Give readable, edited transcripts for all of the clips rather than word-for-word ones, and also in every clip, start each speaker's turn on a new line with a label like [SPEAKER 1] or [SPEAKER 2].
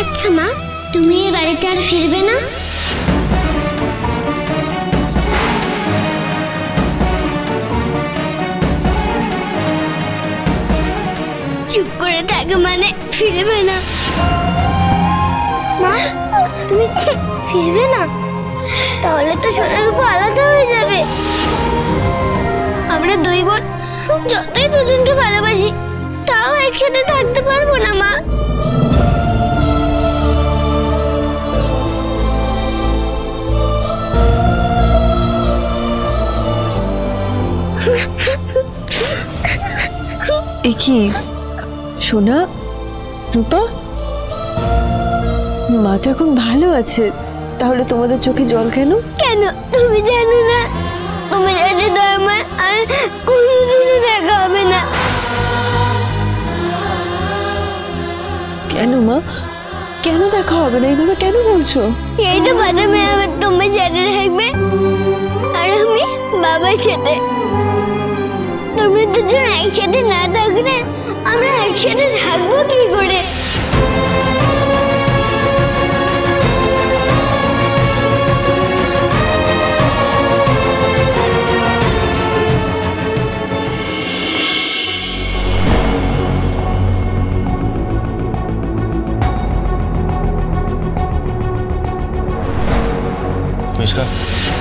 [SPEAKER 1] আচ্ছা মা, তুমি এই বাড়িতে আর ফিরবে না? চুপ করে থাকে মানে ফিরবে না? মা, তুমি ফিরবে না? তাহলে তো সোনার উপর আলাদা হয়ে যাবে। আমরা দুই বোন যতই দুজনকে ভালোবাসি তাও একসাথে থাকতে পারবো না মা।
[SPEAKER 2] কি সোনা, রূপা, মা তো এখন ভালো আছে, তাহলে তোমাদের চোখে জল কেন?
[SPEAKER 1] কেন তুমি জানো না? তুমি জানো তো আমার আর কোনোদিনও দেখা হবে না।
[SPEAKER 2] কেন মা, কেন দেখা হবে না? এইভাবে কেন বলছো?
[SPEAKER 1] এই তো প্রথমে আবার তোমার সাথে থাকবে আর আমি বাবার সাথে। তোমরা দুজন একসাথে না থাকলে আমরা একসাথে থাকবো কি করে?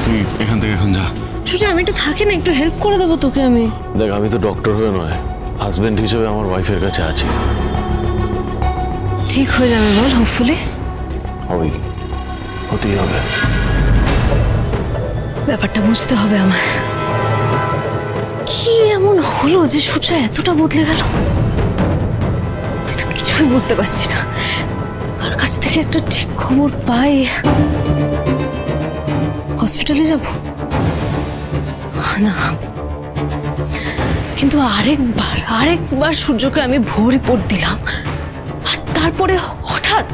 [SPEAKER 3] তুই এখান থেকে এখন যা।
[SPEAKER 2] সুজা, আমি একটু থাকি না, একটু হেল্প করে দেবো তোকে আমি।
[SPEAKER 3] দেখ, আমি তো ডক্টর হয়ে নয়, হাজবেন্ড হিসেবে আমার ওয়াইফের কাছে আছি।
[SPEAKER 2] ঠিক হয়ে যাবে বল, হোপফুলি।
[SPEAKER 3] ওই হতেই হবে।
[SPEAKER 2] ব্যাপারটা বুঝতে হবে আমার। কি এমন হলো যে সুজা এতটা বদলে গেল? আমি তো কিছুই বুঝতে পারছি না। কার কাছ থেকে একটা ঠিক খবর পাই। হসপিটালে যাব না, কিন্তু আরেকবার সূর্যকে আমি ভুয়ো রিপোর্ট দিলাম, আর তারপরে হঠাৎ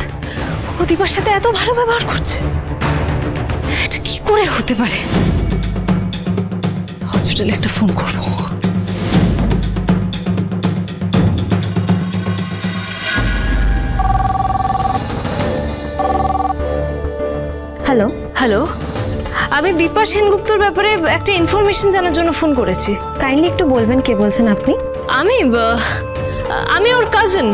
[SPEAKER 2] ও দীপার সাথে এত ভালো ব্যবহার করছে। এটা কি করে হতে পারে? হসপিটালে একটা ফোন করবো। হ্যালো হ্যালো, আমি দীপা সেনগুপ্তর ব্যাপারে একটা ইনফরমেশন জানার জন্য ফোন করেছি। কাইন্ডলি একটু বলবেন কে বলছেন আপনি? আমি ওর কাজিন।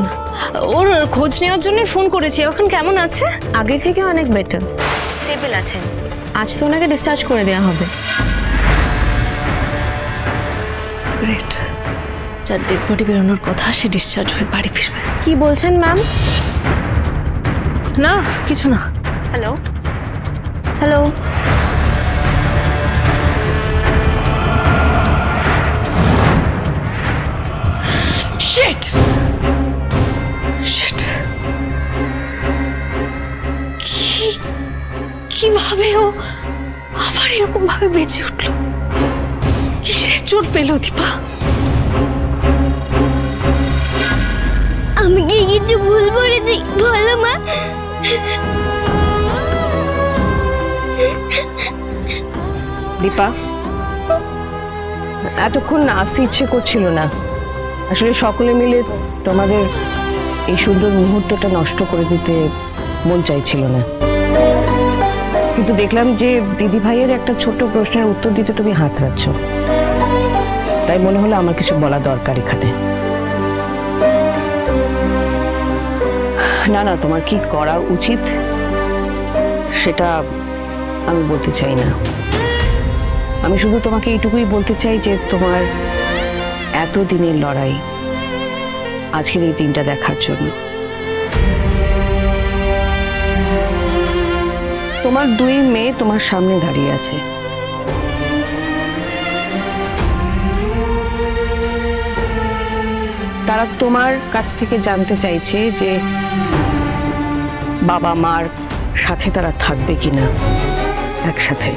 [SPEAKER 2] ওর খোঁজ নেওয়ার জন্য ফোন করেছি। এখন কেমন আছে? আগে থেকে অনেক বেটার, স্টেবল আছেন। আজ তো ওনাকে ডিসচার্জ করে দেওয়া হবে। গ্রেট। যার ডেড বডি বেরোনোর কথা, সে ডিসচার্জ হয়ে বাড়ি ফিরবে। কি বলছেন ম্যাম? না কিছু না। হ্যালো হ্যালো, শিট শিট, কিভাবে ও আবার এরকম ভাবে বেঁচে উঠলো? কিসের চোট পেল দীপা?
[SPEAKER 1] আমি কি কিছু ভুল করেছি বলো মা?
[SPEAKER 4] দীপা, এতক্ষণ আসতে ইচ্ছে করছিল না। আসলে সকলে মিলে তোমাদের এই সুন্দর মুহূর্তটা নষ্ট করে দিতে মন চাইছিল না, কিন্তু দেখলাম যে দিদি ভাইয়ের একটা ছোট্ট প্রশ্নের উত্তর দিতে তুমি হাতড়াচ্ছ। তাই মনে হলো আমার কিছু বলা দরকার এখানে। না না, তোমার কি করা উচিত সেটা আমি বলতে চাই না। আমি শুধু তোমাকে এইটুকুই বলতে চাই যে তোমার এতদিনের লড়াই আজকের এই দিনটা দেখার জন্য। তোমার দুই মেয়ে তোমার সামনে দাঁড়িয়ে আছে। তারা তোমার কাছ থেকে জানতে চাইছে যে বাবা মার সাথে তারা থাকবে কিনা একসাথে,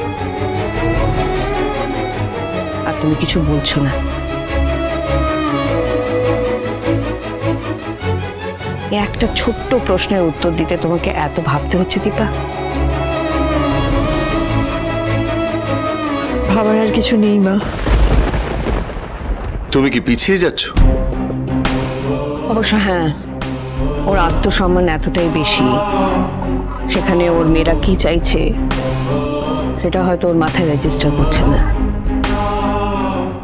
[SPEAKER 4] আর তুমি কিছু বলছো না। একটা ছোট্ট প্রশ্নের উত্তর দিতে তোমাকে এত ভাবতে হচ্ছে দীপা?
[SPEAKER 2] ভাবার আর কিছু নেই মা।
[SPEAKER 5] তুমি কি পিছিয়ে যাচ্ছ?
[SPEAKER 4] অবশ্য হ্যাঁ, ওর আত্মসম্মান এতটাই বেশি, সেখানে ওর মেয়েরা কি চাইছে সেটা হয়তো ওর মাথায় রেজিস্টার করছে না।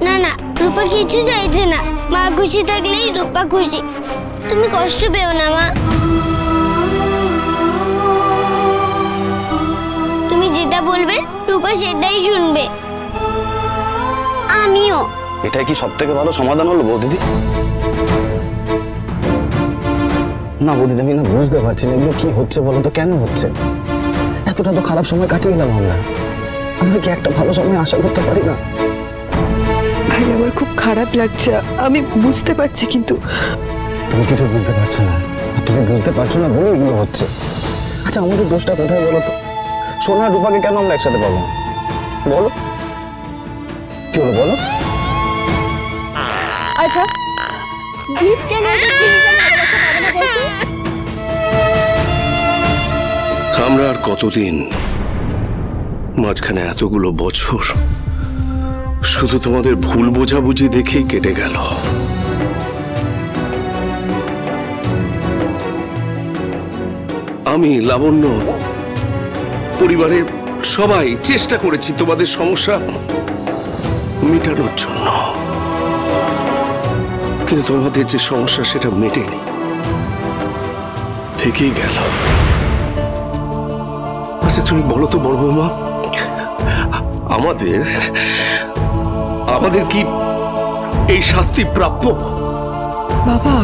[SPEAKER 1] না না, রূপা কিছু চাইছে না। মা খুশি থাকলেই রূপা খুশি। তুমি কষ্ট পেও না মা। তুমি যেটা বলবে রূপা সেটাই শুনবে। আমিও।
[SPEAKER 5] এটাই কি সব থেকে ভালো সমাধান হলো বৌদিদি? না বৌদিদি, আমি না বুঝতে পারছি না এগুলো কি হচ্ছে বলো তো, কেন হচ্ছে? এতটা তো খারাপ সময় কাটিয়ে গেলাম আমরা কি একটা ভালো সময় আশা করতে পারি না?
[SPEAKER 6] ভাই আমার খুব খারাপ লাগছে, আমি বুঝতে পারছি, কিন্তু
[SPEAKER 5] তুমি কিছু বুঝতে পারছো না। আর তুমি বুঝতে পারছো না বলে এগুলো হচ্ছে। আচ্ছা আমাদের দোষটা কোথায় বলো তো? সোনা রূপাকে কেন আমরা একসাথে পাবো না? বলো কি হলো বলো।
[SPEAKER 6] আচ্ছা দীপ কেন
[SPEAKER 7] আমরা আর কতদিন, মাঝখানে এতগুলো বছর শুধু তোমাদের ভুল বোঝাবুঝি দেখেই কেটে গেল। আমি, লাবণ্য, পরিবারের সবাই চেষ্টা করেছি তোমাদের সমস্যা মেটানোর জন্য, কিন্তু তোমাদের যে সমস্যা সেটা মেটেনি, থেকেই গেল। আচ্ছা তুমি বলো তো বড় বৌমা, আমাদের কি এই শাস্তি প্রাপ্য?
[SPEAKER 6] বাবা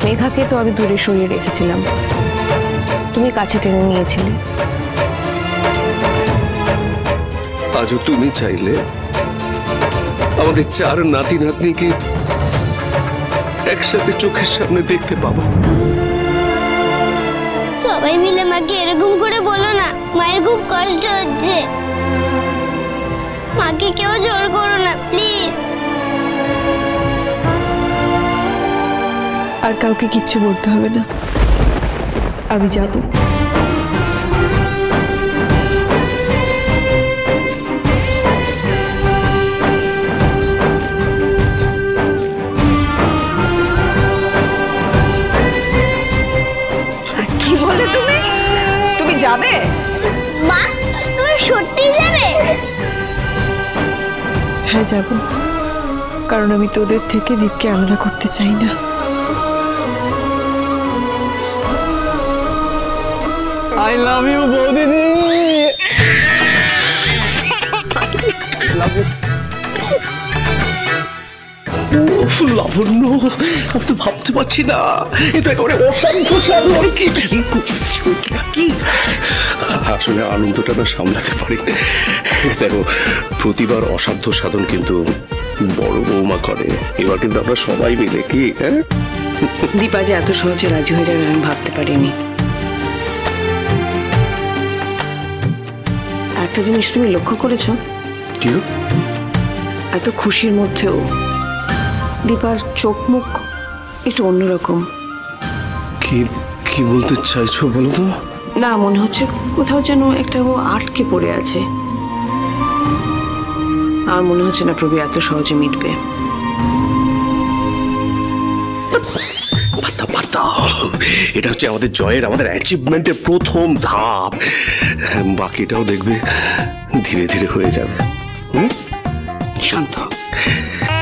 [SPEAKER 4] মেঘাকে তো আমি দূরে সরিয়ে রেখেছিলাম, তুমি কাছে টেনে নিয়েছিলে।
[SPEAKER 7] আজও তুমি চাইলে আমাদের 4 নাতি নাতনিকে একসাথে চোখের সামনে দেখতে পাবো।
[SPEAKER 1] সবাই মিলে মাকে এরকম করে বলো না, মায়ের খুব কষ্ট হচ্ছে। মাকে কেউ জোর করো না প্লিজ।
[SPEAKER 6] আর কাউকে কিচ্ছু বলতে হবে না, আমি যাব।
[SPEAKER 4] কি বলে তুমি? তুমি যাবে?
[SPEAKER 1] মা তুমি সত্যি যাবে?
[SPEAKER 6] হ্যাঁ যাব, কারণ আমি তোদের থেকে দীপকে আলাদা করতে চাই না।
[SPEAKER 5] I love you বৌদিদি।
[SPEAKER 7] লাবণ্য, আমি তো ভাবতে পারছি না, এটা একেবারে অসাধ্য সাধন। কি আসলে আনন্দটা না সামলাতে পারি। দেখো, প্রতিবার অসাধ্য সাধন কিন্তু বড় বৌমা করে, এবার কিন্তু আমরা সবাই মিলে। কি হ্যাঁ,
[SPEAKER 4] দীপা যে এত সহজে রাজি হয়ে যাবে আমি ভাবতে পারিনি। একটা জিনিস তুমি লক্ষ্য করেছো?
[SPEAKER 7] কি?
[SPEAKER 4] এত খুশির মধ্যেও দীপার চোখ মুখ একটু অন্যরকম।
[SPEAKER 7] কি কি বলতে চাইছো বলো তো?
[SPEAKER 4] না, মনে হচ্ছে কোথাও যেন একটা ও আটকে পড়ে আছে। আর মনে হচ্ছে না প্রবি এত সহজে মিটবে।
[SPEAKER 7] এটা হচ্ছে আমাদের জয়ের, আমাদের অ্যাচিভমেন্টের প্রথম ধাপ। বাকিটাও দেখবে ধীরে ধীরে হয়ে যাবে।
[SPEAKER 4] শান্ত।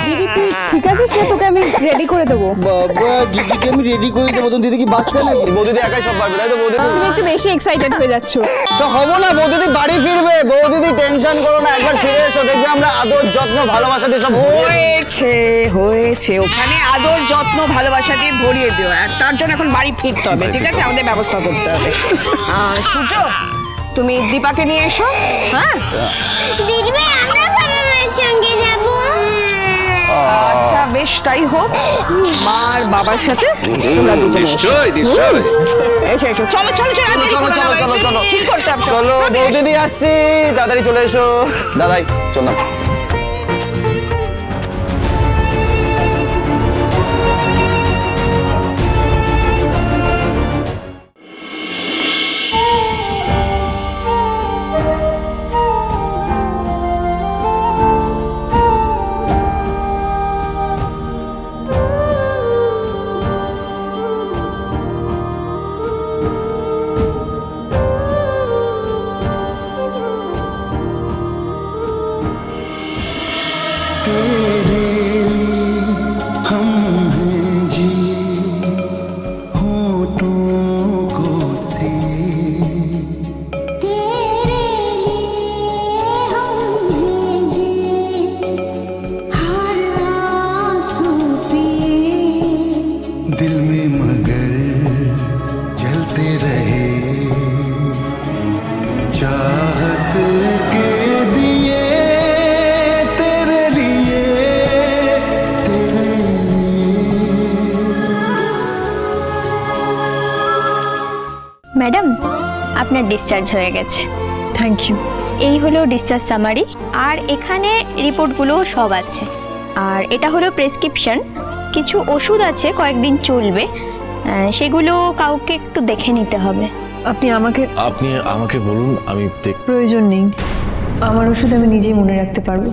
[SPEAKER 6] দিদি তুই ঠিক আছিস না? তোকে আমি রেডি করে দেবো।
[SPEAKER 5] বাবা দিদিকে আমি রেডি করে দেবো। তো দিদি কি বাচ্চা নাকি? বৌদিদি একাই সব পারবে তাই তো বৌদিদি?
[SPEAKER 6] তুমি একটু বেশি এক্সাইটেড হয়ে যাচ্ছ।
[SPEAKER 5] তো হবো না, বৌদিদি বাড়ি ফিরবে। বৌদিদি টেনশন করো না, একবার ফিরে এসো, দেখবে আমরা আদর যত্ন ভালোবাসা দিয়ে সব
[SPEAKER 4] হয়েছে হয়েছে, ওখানে আদর যত্ন ভালোবাসা দিয়ে ভরিয়ে দিও। আর তার জন্য এখন বাড়ি ফিরতে হবে, ঠিক আছে? আমাদের ব্যবস্থা করতে হবে। আর সূর্য, তুমি দীপাকে নিয়ে এসো। হ্যাঁ
[SPEAKER 1] দিদি ভাই আমরা বাবা মায়ের সঙ্গে যাব।
[SPEAKER 4] আচ্ছা বেশ, তাই হোক। মার বাবার সাথে তোমরা দুজনে এসো।
[SPEAKER 7] নিশ্চয় নিশ্চয়।
[SPEAKER 4] এসো এসো, চলো চলো চলো
[SPEAKER 5] চলো চলো চলো চলো
[SPEAKER 4] ঠিক করতে হবে।
[SPEAKER 5] চলো বৌদিদি আসছি, তাড়াতাড়ি চলে এসো। দাদাই চলো।
[SPEAKER 8] ম্যাডাম, আপনার ডিসচার্জ হয়ে গেছে।
[SPEAKER 6] Thank you.
[SPEAKER 8] এই হলো ডিসচার্জ সামারি, আর এখানে রিপোর্টগুলো সব আছে। আর এটা হলো প্রেসক্রিপশন, কিছু ওষুধ আছে কয়েকদিন চলবে, সেগুলো কাউকে একটু দেখে নিতে হবে।
[SPEAKER 6] আপনি
[SPEAKER 3] আমাকে বলুন, আমি
[SPEAKER 6] প্রয়োজন নেই, আমার ওষুধ আমি নিজেই মনে রাখতে পারবো।